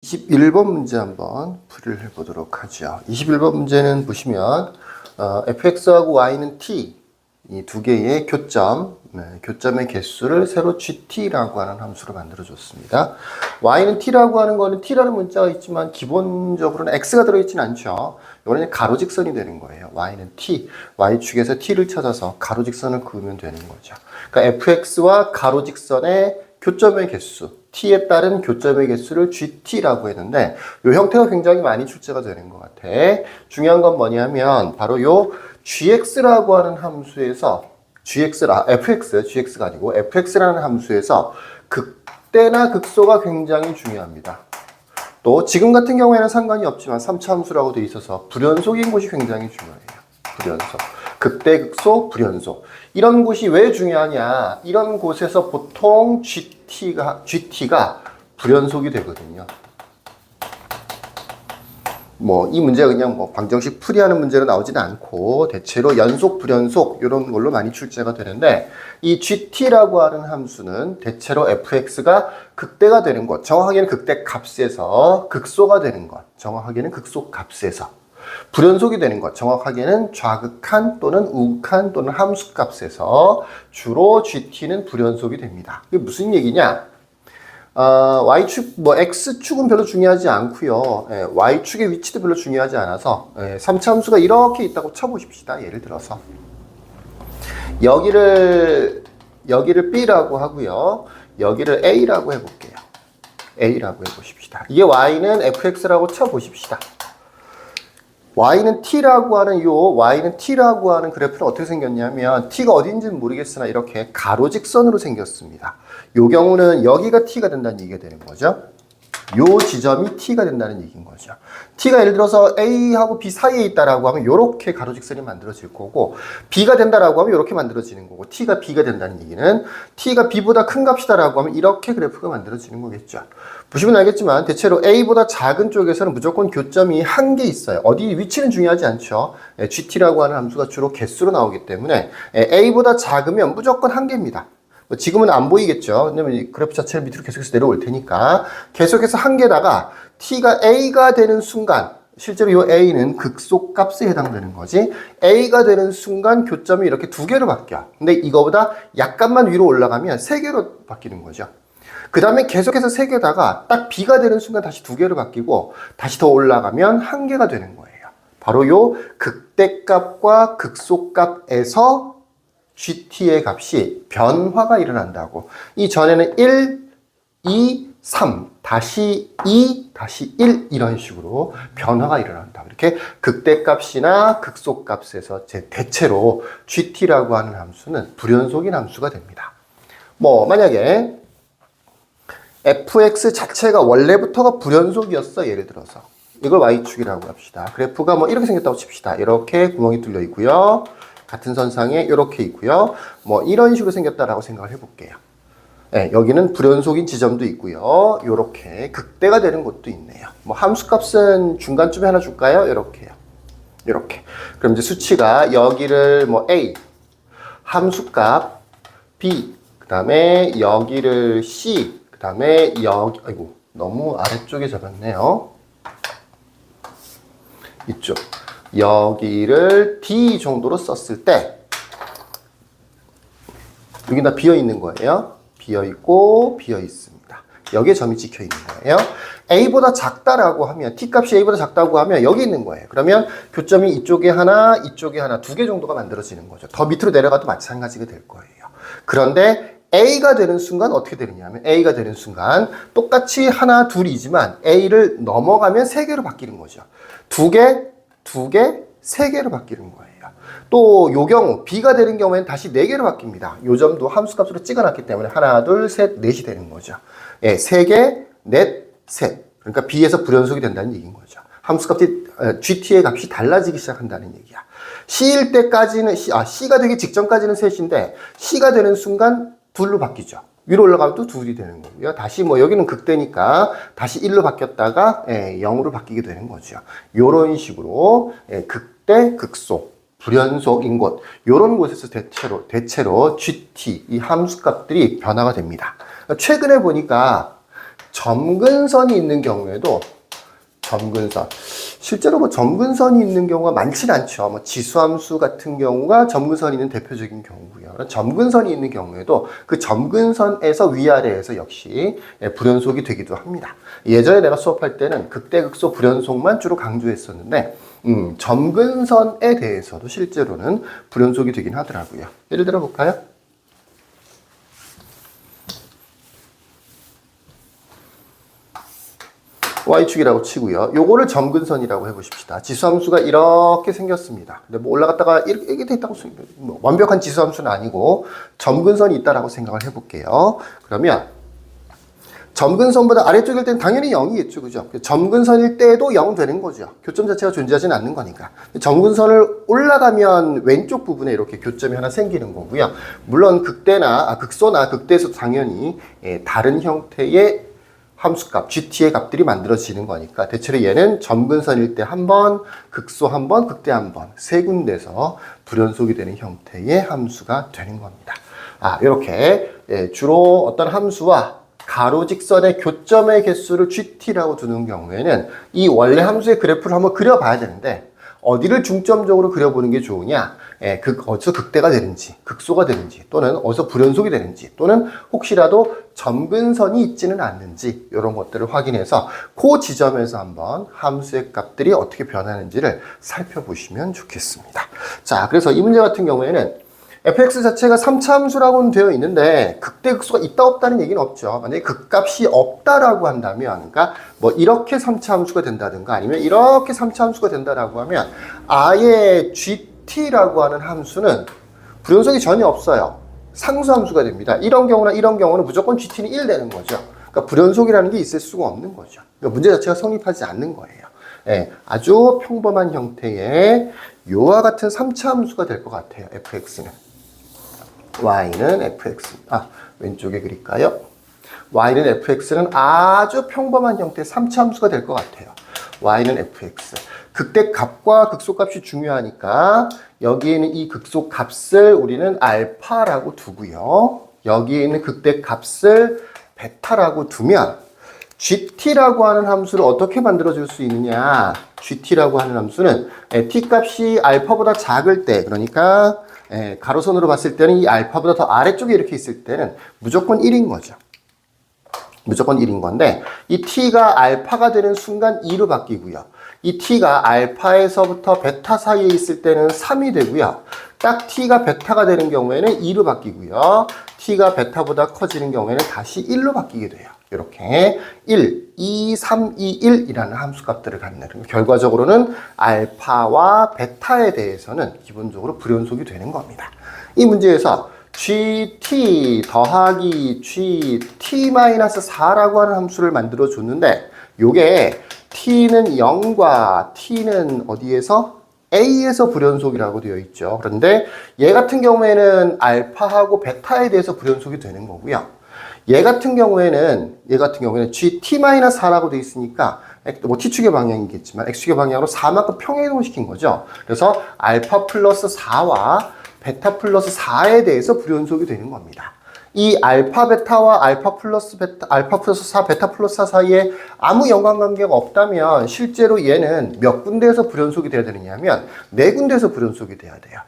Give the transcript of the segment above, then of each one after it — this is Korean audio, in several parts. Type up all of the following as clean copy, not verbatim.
21번 문제 한번 풀이를 해보도록 하죠. 21번 문제는 보시면 fx하고 y는 t 이 두 개의 교점, 교점의 개수를 세로 gt라고 하는 함수로 만들어 줬습니다. y는 t라고 하는 거는 t라는 문자가 있지만 기본적으로는 x가 들어있진 않죠. 이거는 가로직선이 되는 거예요. y는 t, y축에서 t를 찾아서 가로직선을 그으면 되는 거죠. 그러니까 fx와 가로직선의 교점의 개수, t에 따른 교점의 개수를 gt라고 했는데 이 형태가 굉장히 많이 출제가 되는 것 같아. 중요한 건 뭐냐면 바로 요 gx라고 하는 함수에서 gx가 아니고 fx라는 함수에서 극대나 극소가 굉장히 중요합니다. 또 지금 같은 경우에는 상관이 없지만 3차 함수라고 되어 있어서 불연속인 곳이 굉장히 중요해요. 불연속. 극대, 극소, 불연속. 이런 곳이 왜 중요하냐? 이런 곳에서 보통 GT가 불연속이 되거든요. 이 문제가 그냥 방정식 풀이하는 문제로 나오지는 않고 대체로 연속, 불연속 이런 걸로 많이 출제가 되는데 이 GT라고 하는 함수는 대체로 fx가 극대가 되는 것, 정확하게는 극대 값에서 극소가 되는 것, 정확하게는 극소 값에서 불연속이 되는 것, 정확하게는 좌극한 또는 우극한 또는 함수값에서 주로 GT는 불연속이 됩니다. 이게 무슨 얘기냐? Y축, X축은 별로 중요하지 않고요. Y축의 위치도 별로 중요하지 않아서 3차 함수가 이렇게 있다고 쳐보십시다. 예를 들어서 여기를 B라고 하고요. 여기를 A라고 해볼게요. A라고 해보십시다. 이게 Y는 fx라고 쳐보십시다. y는 t라고 하는 그래프는 어떻게 생겼냐면 t가 어딘지는 모르겠으나 이렇게 가로직선으로 생겼습니다. 요 경우는 여기가 t가 된다는 얘기가 되는 거죠. 요 지점이 t가 된다는 얘기인 거죠. t가 예를 들어서 a하고 b 사이에 있다라고 하면 이렇게 가로직선이 만들어질 거고 b가 된다라고 하면 이렇게 만들어지는 거고 t가 b가 된다는 얘기는 t가 b보다 큰 값이다라고 하면 이렇게 그래프가 만들어지는 거겠죠. 보시면 알겠지만 대체로 a보다 작은 쪽에서는 무조건 교점이 한 개 있어요. 어디 위치는 중요하지 않죠. gt라고 하는 함수가 주로 개수로 나오기 때문에 a보다 작으면 무조건 한 개입니다. 지금은 안 보이겠죠. 왜냐면 이 그래프 자체를 밑으로 계속해서 내려올 테니까 계속해서 한 개다가 t가 a가 되는 순간 실제로 이 a는 극소값에 해당되는 거지. a가 되는 순간 교점이 이렇게 두 개로 바뀌어. 근데 이거보다 약간만 위로 올라가면 세 개로 바뀌는 거죠. 그 다음에 계속해서 세 개다가 딱 b가 되는 순간 다시 두 개로 바뀌고 다시 더 올라가면 한 개가 되는 거예요. 바로 요 극대값과 극소값에서 GT의 값이 변화가 일어난다고. 이 전에는 1, 2, 3, 다시 2, 다시 1 이런 식으로 변화가 일어난다. 이렇게 극대값이나 극소값에서 대체로 GT라고 하는 함수는 불연속인 함수가 됩니다. 만약에 fx 자체가 원래부터가 불연속이었어. 예를 들어서 이걸 y축이라고 합시다. 그래프가 이렇게 생겼다고 칩시다. 이렇게 구멍이 뚫려 있고요. 같은 선상에 이렇게 있고요. 이런 식으로 생겼다라고 생각을 해볼게요. 여기는 불연속인 지점도 있고요. 이렇게 극대가 되는 곳도 있네요. 함수값은 중간쯤에 하나 줄까요? 이렇게요. 이렇게. 그럼 이제 수치가 여기를 A, 함수값 B, 그 다음에 여기를 C, 그 다음에 너무 아래쪽에 적었네요. 이쪽. 여기를 D 정도로 썼을 때 여기 다 비어 있는 거예요. 비어 있고 비어 있습니다. 여기에 점이 찍혀 있는 거예요. A보다 작다라고 하면 T값이 A보다 작다고 하면 여기 있는 거예요. 그러면 교점이 이쪽에 하나, 이쪽에 하나 두 개 정도가 만들어지는 거죠. 더 밑으로 내려가도 마찬가지가 될 거예요. 그런데 A가 되는 순간 어떻게 되느냐면 A가 되는 순간 똑같이 하나, 둘이지만 A를 넘어가면 세 개로 바뀌는 거죠. 두 개, 세 개로 바뀌는 거예요. 또 요 경우 B가 되는 경우에는 다시 네 개로 바뀝니다. 요 점도 함수값으로 찍어놨기 때문에 하나, 둘, 셋, 넷이 되는 거죠. 세 개, 넷, 셋. 그러니까 B에서 불연속이 된다는 얘기인 거죠. 함수값이 GT의 값이 달라지기 시작한다는 얘기야. C일 때까지는 C가 되기 직전까지는 셋인데 C가 되는 순간 둘로 바뀌죠. 위로 올라가면 또 둘이 되는 거고요. 다시 여기는 극대니까 다시 1로 바뀌었다가 0으로 바뀌게 되는 거죠. 요런 식으로 극대, 극소, 불연속인 곳 요런 곳에서 대체로 GT 이 함수값들이 변화가 됩니다. 최근에 보니까 점근선이 있는 경우에도 점근선. 실제로 뭐 점근선이 있는 경우가 많진 않죠. 뭐 지수함수 같은 경우가 점근선이 있는 대표적인 경우고요. 점근선이 있는 경우에도 그 점근선에서 위아래에서 역시 불연속이 되기도 합니다. 예전에 내가 수업할 때는 극대극소 불연속만 주로 강조했었는데 점근선에 대해서도 실제로는 불연속이 되긴 하더라고요. 예를 들어 볼까요? Y축이라고 치고요. 요거를 점근선이라고 해보십시다. 지수함수가 이렇게 생겼습니다. 근데 뭐 올라갔다가 이렇게 돼 있다고, 뭐 완벽한 지수함수는 아니고 점근선이 있다라고 생각을 해볼게요. 그러면 점근선보다 아래쪽일 땐 당연히 0이겠죠. 그죠? 점근선일 때도 0 되는 거죠. 교점 자체가 존재하지는 않는 거니까. 점근선을 올라가면 왼쪽 부분에 이렇게 교점이 하나 생기는 거고요. 물론 극소나 극대에서 당연히 다른 형태의 함수값, GT의 값들이 만들어지는 거니까 대체로 얘는 점근선일 때 한 번, 극소 한 번, 극대 한 번, 세 군데서 불연속이 되는 형태의 함수가 되는 겁니다. 이렇게 주로 어떤 함수와 가로 직선의 교점의 개수를 GT라고 두는 경우에는 이 원래 함수의 그래프를 한번 그려봐야 되는데 어디를 중점적으로 그려보는 게 좋으냐? 어디서 극대가 되는지, 극소가 되는지, 또는 어디서 불연속이 되는지, 또는 혹시라도 점근선이 있지는 않는지 이런 것들을 확인해서 그 지점에서 한번 함수의 값들이 어떻게 변하는지를 살펴보시면 좋겠습니다. 자, 그래서 이 문제 같은 경우에는 fx 자체가 3차 함수라고는 되어 있는데 극대 극소가 있다 없다는 얘기는 없죠. 만약에 극값이 없다라고 한다면, 그러니까 뭐 이렇게 3차 함수가 된다든가 아니면 이렇게 3차 함수가 된다라고 하면 아예 gt라고 하는 함수는 불연속이 전혀 없어요. 상수함수가 됩니다. 이런 경우나 이런 경우는 무조건 gt는 1 되는 거죠. 그러니까 불연속이라는 게 있을 수가 없는 거죠. 그러니까 문제 자체가 성립하지 않는 거예요. 아주 평범한 형태의 요와 같은 3차 함수가 될 것 같아요. fx는. y는 fx, 왼쪽에 그릴까요? y는 fx는 아주 평범한 형태의 3차 함수가 될 것 같아요. y는 fx. 극대값과 극소값이 중요하니까 여기에 있는 이 극소값을 우리는 알파라고 두고요. 여기에 있는 극대값을 베타라고 두면 gt라고 하는 함수를 어떻게 만들어줄 수 있느냐? gt라고 하는 함수는 t값이 알파보다 작을 때, 그러니까 가로선으로 봤을 때는 이 알파보다 더 아래쪽에 이렇게 있을 때는 무조건 1인 거죠. 무조건 1인 건데 이 t가 알파가 되는 순간 2로 바뀌고요. 이 t가 알파에서부터 베타 사이에 있을 때는 3이 되고요. 딱 t가 베타가 되는 경우에는 2로 바뀌고요. t가 베타보다 커지는 경우에는 다시 1로 바뀌게 돼요. 이렇게 1, 2, 3, 2, 1이라는 함수값들을 갖는, 결과적으로는 알파와 베타에 대해서는 기본적으로 불연속이 되는 겁니다. 이 문제에서 gt 더하기 gt-4라고 하는 함수를 만들어 줬는데 요게 t는 0과 t는 어디에서? a에서 불연속이라고 되어 있죠. 그런데 얘 같은 경우에는 알파하고 베타에 대해서 불연속이 되는 거고요. 얘 같은 경우에는 gt-4라고 되어 있으니까 뭐 t축의 방향이겠지만 x축의 방향으로 4만큼 평행이동을 시킨 거죠. 그래서 알파 플러스 4와 베타 플러스 4에 대해서 불연속이 되는 겁니다. 이 알파 베타와 알파 플러스 4, 베타 플러스 4 사이에 아무 연관관계가 없다면 실제로 얘는 몇 군데에서 불연속이 돼야 되느냐면 4군데에서 불연속이 돼야 돼요.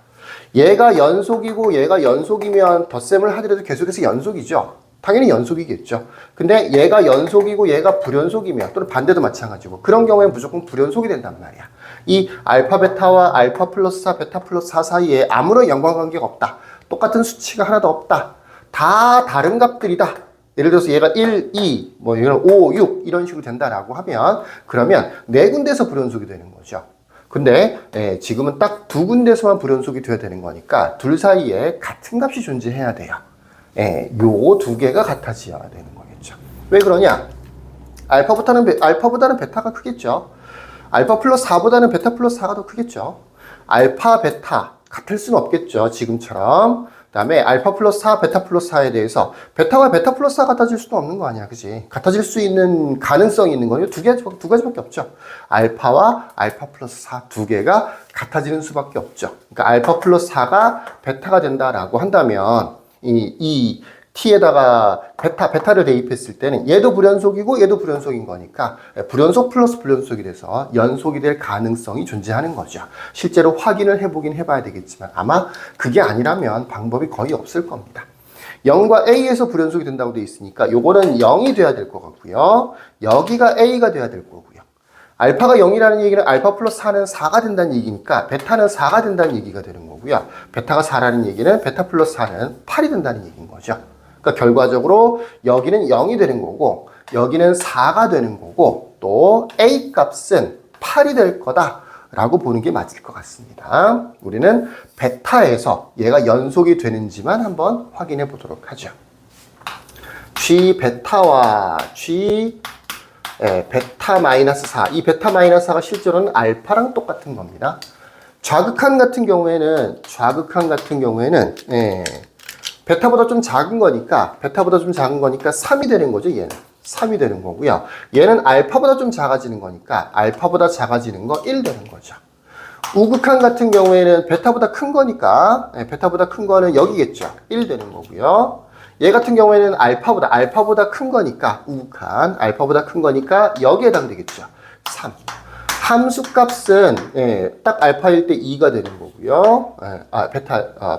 얘가 연속이고 얘가 연속이면 덧셈을 하더라도 계속해서 연속이죠. 당연히 연속이겠죠. 근데 얘가 연속이고 얘가 불연속이면, 또는 반대도 마찬가지고, 그런 경우에는 무조건 불연속이 된단 말이야. 이 알파 베타와 알파 플러스 4, 베타 플러스 4 사이에 아무런 연관관계가 없다. 똑같은 수치가 하나도 없다. 다 다른 값들이다. 예를 들어서 얘가 1, 2, 뭐 얘는 5, 6 이런 식으로 된다라고 하면, 그러면 4군데에서 불연속이 되는 거죠. 근데 지금은 딱 2군데서만 불연속이 돼야 되는 거니까 둘 사이에 같은 값이 존재해야 돼요. 요 두 개가 같아져야 되는 거겠죠. 왜 그러냐? 알파보다는 베타가 크겠죠. 알파 플러스 4보다는 베타 플러스 4가 더 크겠죠. 알파, 베타 같을 수는 없겠죠. 지금처럼. 그 다음에 알파 플러스 4, 베타 플러스 4에 대해서 베타와 베타 플러스 4 같아질 수도 없는 거 아니야. 그지? 같아질 수 있는 가능성이 있는 거는 두 가지밖에 없죠. 알파와 알파 플러스 4 두 개가 같아지는 수밖에 없죠. 그러니까 알파 플러스 4가 베타가 된다라고 한다면 이 t에다가 베타를 대입했을 때는 얘도 불연속이고 얘도 불연속인 거니까 불연속 플러스 불연속이 돼서 연속이 될 가능성이 존재하는 거죠. 실제로 확인을 해보긴 해봐야 되겠지만 아마 그게 아니라면 방법이 거의 없을 겁니다. 0과 A에서 불연속이 된다고 되어 있으니까 요거는 0이 돼야 될 것 같고요. 여기가 A가 돼야 될 거고요. 알파가 0이라는 얘기는 알파 플러스 4는 4가 된다는 얘기니까 베타는 4가 된다는 얘기가 되는 거고요. 베타가 4라는 얘기는 베타 플러스 4는 8이 된다는 얘기인 거죠. 그러니까 결과적으로 여기는 0이 되는 거고 여기는 4가 되는 거고 또 A 값은 8이 될 거다라고 보는 게 맞을 것 같습니다. 우리는 베타에서 얘가 연속이 되는지만 한번 확인해 보도록 하죠. G 베타와 G 베타 마이너스 4. 이 베타 마이너스 4가 실제로는 알파랑 똑같은 겁니다. 좌극한 같은 경우에는 베타보다 좀 작은 거니까 3이 되는 거죠, 얘는. 3이 되는 거고요. 얘는 알파보다 좀 작아지는 거니까 알파보다 작아지는 거 1 되는 거죠. 우극한 같은 경우에는 베타보다 큰 거니까 베타보다 큰 거는 여기겠죠. 1 되는 거고요. 얘 같은 경우에는 알파보다 큰 거니까 우극한 알파보다 큰 거니까 여기에 해당되겠죠. 3. 함수값은 딱 알파일 때 2가 되는 거고요.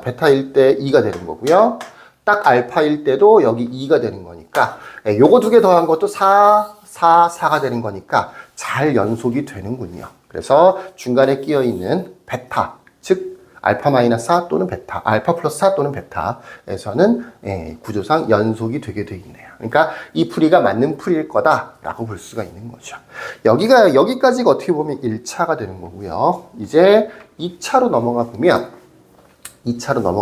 베타일 때 2가 되는 거고요. 딱 알파일 때도 여기 2가 되는 거니까 요거 두 개 더한 것도 4가 되는 거니까 잘 연속이 되는군요. 그래서 중간에 끼어 있는 베타, 즉 알파 마이너스 4 또는 베타, 알파 플러스 4 또는 베타에서는 구조상 연속이 되게 돼 있네요. 그러니까 이 풀이가 맞는 풀이일 거다라고 볼 수가 있는 거죠. 여기까지가 어떻게 보면 1차가 되는 거고요. 이제 2차로 넘어가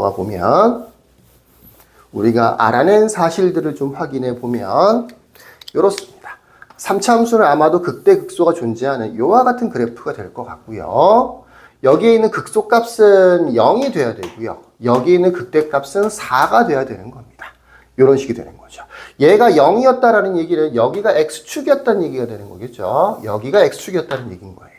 보면 우리가 알아낸 사실들을 좀 확인해 보면 이렇습니다. 3차 함수는 아마도 극대 극소가 존재하는 이와 같은 그래프가 될 것 같고요. 여기에 있는 극소값은 0이 돼야 되고요. 여기 있는 극대값은 4가 돼야 되는 겁니다. 이런 식이 되는 거죠. 얘가 0이었다라는 얘기는 여기가 x축이었다는 얘기가 되는 거겠죠. 여기가 x축이었다는 얘기인 거예요.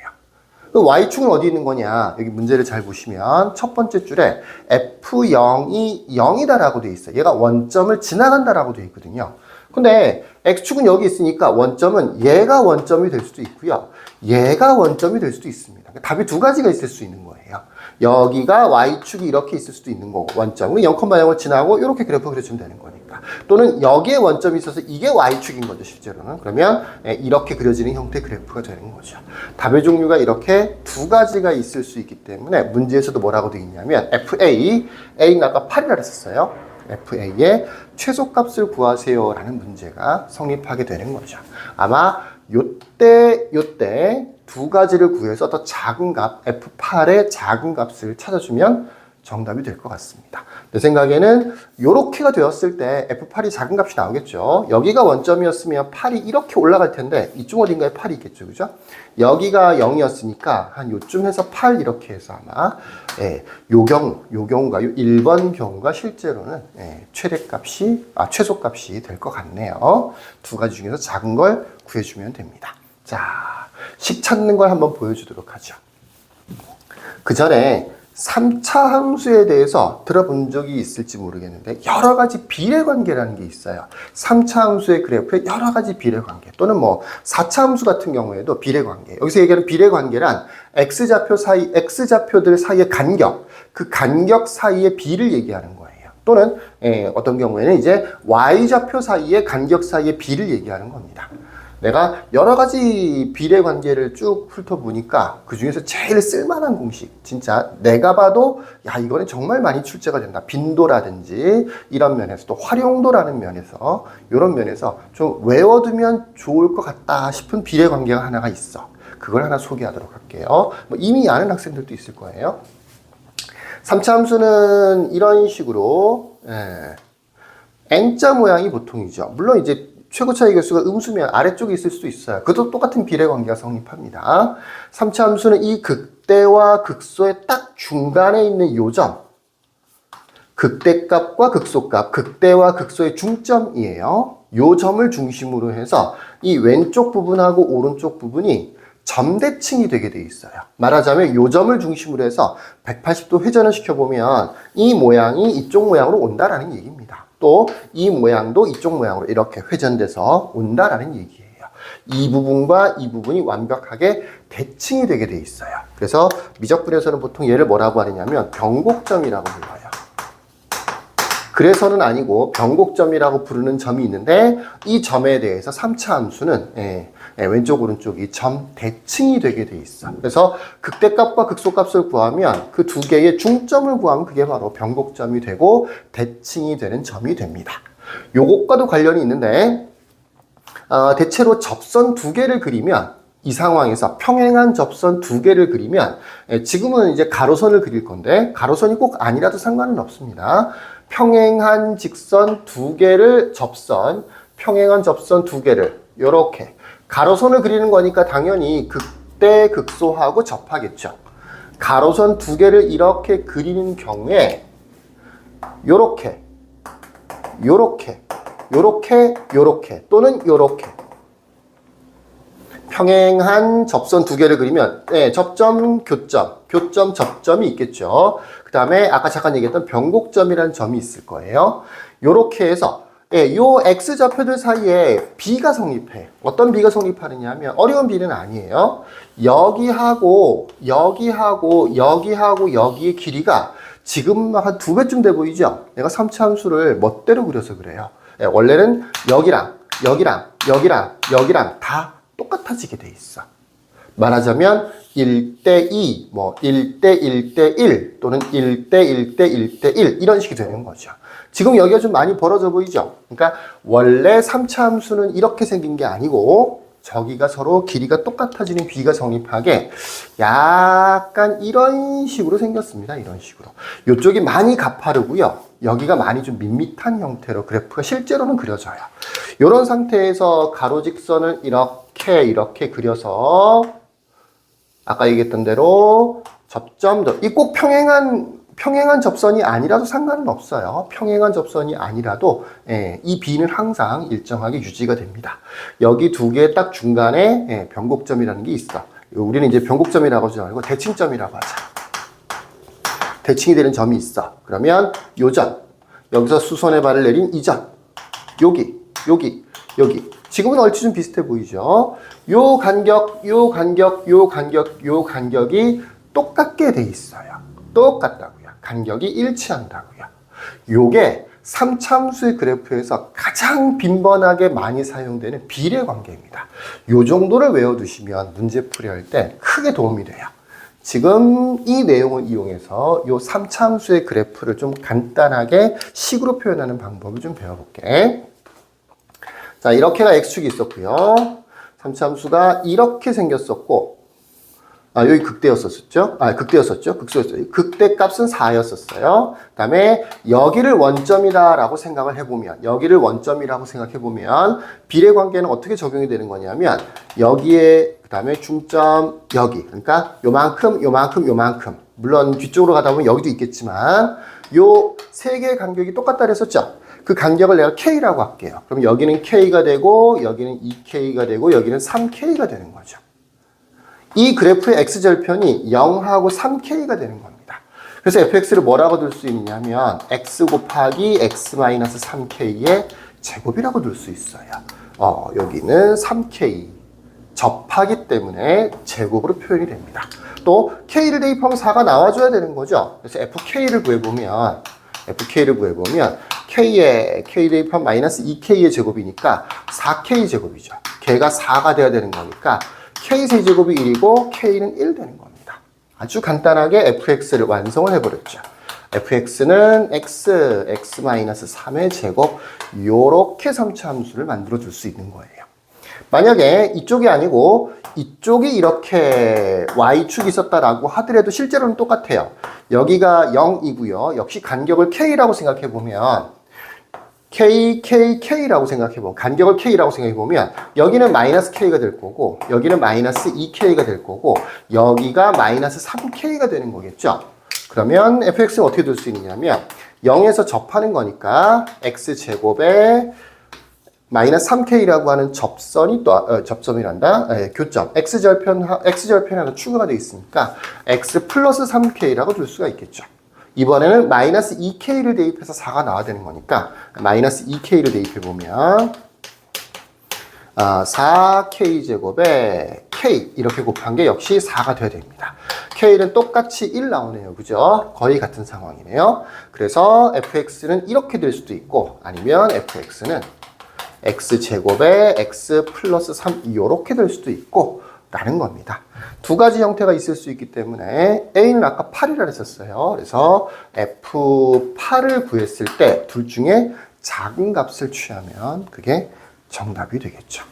그 y축은 어디 있는 거냐? 여기 문제를 잘 보시면 첫 번째 줄에 f0이 0이다라고 되어 있어요. 얘가 원점을 지나간다라고 되어 있거든요. 근데 x축은 여기 있으니까 원점은 얘가 원점이 될 수도 있고요. 얘가 원점이 될 수도 있습니다. 답이 두 가지가 있을 수 있는 거예요. 여기가 y축이 이렇게 있을 수도 있는 거고 원점은 0,0을 지나고 이렇게 그래프 그려주면 되는 거니까. 또는 여기에 원점이 있어서 이게 y축인 거죠, 실제로는. 그러면 이렇게 그려지는 형태의 그래프가 되는 거죠. 답의 종류가 이렇게 두 가지가 있을 수 있기 때문에 문제에서도 뭐라고 되어 있냐면 A는 아까 8이라 했었어요. FA의 최소값을 구하세요 라는 문제가 성립하게 되는 거죠. 아마 요때 두 가지를 구해서 더 작은 값, F8의 작은 값을 찾아주면 정답이 될 것 같습니다. 내 생각에는 요렇게가 되었을 때 F8이 작은 값이 나오겠죠. 여기가 원점이었으면 8이 이렇게 올라갈 텐데 이쪽 어딘가에 8이 있겠죠. 그죠? 여기가 0이었으니까 한 요쯤 해서 8 이렇게 해서 아마 요 경우가 요 1번 경우가 실제로는 최소값이 될 것 같네요. 두 가지 중에서 작은 걸 구해주면 됩니다. 자, 식 찾는 걸 한번 보여주도록 하죠. 그 전에 3차 함수에 대해서 들어본 적이 있을지 모르겠는데 여러 가지 비례관계라는 게 있어요. 3차 함수의 그래프에 여러 가지 비례관계 또는 뭐 4차 함수 같은 경우에도 비례관계. 여기서 얘기하는 비례관계란 X좌표들 사이의 간격, 그 간격 사이의 비를 얘기하는 거예요. 또는 어떤 경우에는 이제 Y좌표 사이의 간격 사이의 비를 얘기하는 겁니다. 내가 여러 가지 비례 관계를 쭉 훑어보니까 그 중에서 제일 쓸만한 공식, 진짜 내가 봐도 야 이거는 정말 많이 출제가 된다. 빈도라든지 이런 면에서 또 활용도라는 면에서 이런 면에서 좀 외워두면 좋을 것 같다 싶은 비례 관계가 하나가 있어. 그걸 하나 소개하도록 할게요. 뭐 이미 아는 학생들도 있을 거예요. 3차 함수는 이런 식으로 N자 모양이 보통이죠. 물론 이제 최고 차이 개수가 음수면 아래쪽에 있을 수도 있어요. 그것도 똑같은 비례관계가 성립합니다. 3차 함수는 이 극대와 극소의 딱 중간에 있는 요점, 극대값과 극소값, 극대와 극소의 중점이에요. 요 점을 중심으로 해서 이 왼쪽 부분하고 오른쪽 부분이 점대칭이 되게 돼 있어요. 말하자면 요 점을 중심으로 해서 180도 회전을 시켜보면 이 모양이 이쪽 모양으로 온다라는 얘기입니다. 또 이 모양도 이쪽 모양으로 이렇게 회전돼서 온다라는 얘기예요. 이 부분과 이 부분이 완벽하게 대칭이 되게 돼 있어요. 그래서 미적분에서는 보통 얘를 뭐라고 하느냐면 변곡점이라고 불러요. 그래서는 아니고 변곡점이라고 부르는 점이 있는데 이 점에 대해서 3차 함수는 왼쪽 오른쪽이 점 대칭이 되게 돼 있어. 그래서 극대값과 극소값을 구하면 그 두 개의 중점을 구하면 그게 바로 변곡점이 되고 대칭이 되는 점이 됩니다. 요것과도 관련이 있는데 대체로 접선 두 개를 그리면 이 상황에서 평행한 접선 두 개를 그리면 지금은 이제 가로선을 그릴 건데 가로선이 꼭 아니라도 상관은 없습니다. 평행한 직선 두 개를 평행한 접선 두 개를 요렇게 가로선을 그리는 거니까 당연히 극대 극소하고 접하겠죠. 가로선 두 개를 이렇게 그리는 경우에 요렇게 또는 요렇게 평행한 접선 두 개를 그리면 접점, 교점, 접점이 있겠죠. 그 다음에 아까 잠깐 얘기했던 변곡점이라는 점이 있을 거예요. 요렇게 해서 요 X좌표들 사이에 B가 성립해. 어떤 B가 성립하느냐 하면 어려운 B는 아니에요. 여기하고 여기의 길이가 지금 한 2배쯤 돼 보이죠? 내가 3차 함수를 멋대로 그려서 그래요. 원래는 여기랑 다 똑같아지게 돼 있어. 말하자면 1대2, 1대1대1 또는 1대1대1대1 이런 식이 되는 거죠. 지금 여기가 좀 많이 벌어져 보이죠? 그러니까 원래 3차 함수는 이렇게 생긴 게 아니고 저기가 서로 길이가 똑같아지는 B가 성립하게 약간 이런 식으로 생겼습니다. 이런 식으로. 이쪽이 많이 가파르고요. 여기가 많이 좀 밋밋한 형태로 그래프가 실제로는 그려져요. 이런 상태에서 가로직선을 이렇게 그려서 아까 얘기했던 대로 접점도 이 꼭 평행한 접선이 아니라도 상관은 없어요. 평행한 접선이 아니라도 이 B는 항상 일정하게 유지가 됩니다. 여기 두 개 딱 중간에 변곡점이라는 게 있어. 우리는 이제 변곡점이라고 하지 말고 대칭점이라고 하자. 대칭이 되는 점이 있어. 그러면 요 점, 여기서 수선의 발을 내린 이 점, 여기. 지금은 얼추 좀 비슷해 보이죠? 요 간격이 똑같게 돼 있어요. 똑같다고요. 간격이 일치한다고요. 요게 3참수의 그래프에서 가장 빈번하게 많이 사용되는 비례 관계입니다. 요 정도를 외워두시면 문제 풀이할 때 크게 도움이 돼요. 지금 이 내용을 이용해서 요 3참수의 그래프를 좀 간단하게 식으로 표현하는 방법을 좀 배워볼게. 자, 이렇게가 x축이 있었고요. 3참수가 이렇게 생겼었고, 여기 극대였었죠? 극소였어요. 극대값은 4였었어요. 그 다음에 여기를 원점이다라고 생각을 해보면, 비례 관계는 어떻게 적용이 되는 거냐면, 여기에, 그 다음에 중점, 여기. 그러니까 요만큼. 물론 뒤쪽으로 가다 보면 여기도 있겠지만, 요 세 개의 간격이 똑같다 그랬었죠? 그 간격을 내가 K라고 할게요. 그럼 여기는 K가 되고, 여기는 2K가 되고, 여기는 3K가 되는 거죠. 이 그래프의 x절편이 0하고 3k가 되는 겁니다. 그래서 fx를 뭐라고 둘 수 있냐면 x 곱하기 x-3k의 제곱이라고 둘 수 있어요. 여기는 3k 접하기 때문에 제곱으로 표현이 됩니다. 또 k를 대입하면 4가 나와줘야 되는 거죠. 그래서 fk를 구해보면 k에 k 대입하면 마이너스 2k의 제곱이니까 4k 제곱이죠. 걔가 4가 돼야 되는 거니까 K세제곱이 1이고 K는 1 되는 겁니다. 아주 간단하게 fx를 완성을 해버렸죠. fx는 x-3의 제곱 요렇게 3차 함수를 만들어 줄 수 있는 거예요. 만약에 이쪽이 아니고 이쪽이 이렇게 y축이 있었다라고 하더라도 실제로는 똑같아요. 여기가 0이고요. 역시 간격을 k라고 생각해보면 K라고 생각해보면, 간격을 K라고 생각해보면, 여기는 마이너스 K가 될 거고, 여기는 마이너스 2K가 될 거고, 여기가 마이너스 3K가 되는 거겠죠? 그러면 fx는 어떻게 둘 수 있느냐면, 0에서 접하는 거니까, x제곱에 마이너스 3K라고 하는 접선이 또, 접선이란다? 교점. x절편 하나 추가가 되어 있으니까, x 플러스 3K라고 둘 수가 있겠죠. 이번에는 마이너스 2k를 대입해서 4가 나와야 되는 거니까 마이너스 2k를 대입해보면 4k제곱에 k 이렇게 곱한 게 역시 4가 돼야 됩니다. k는 똑같이 1 나오네요. 그죠? 거의 같은 상황이네요. 그래서 fx는 이렇게 될 수도 있고 아니면 fx는 x제곱에 x 플러스 3 이렇게 될 수도 있고 라는 겁니다. 두 가지 형태가 있을 수 있기 때문에 a는 아까 8이라 했었어요. 그래서 f8을 구했을 때 둘 중에 작은 값을 취하면 그게 정답이 되겠죠.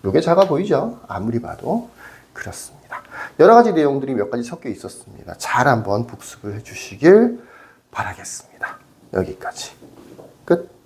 이게 작아 보이죠? 아무리 봐도 그렇습니다. 여러 가지 내용들이 몇 가지 섞여 있었습니다. 잘 한번 복습을 해주시길 바라겠습니다. 여기까지 끝.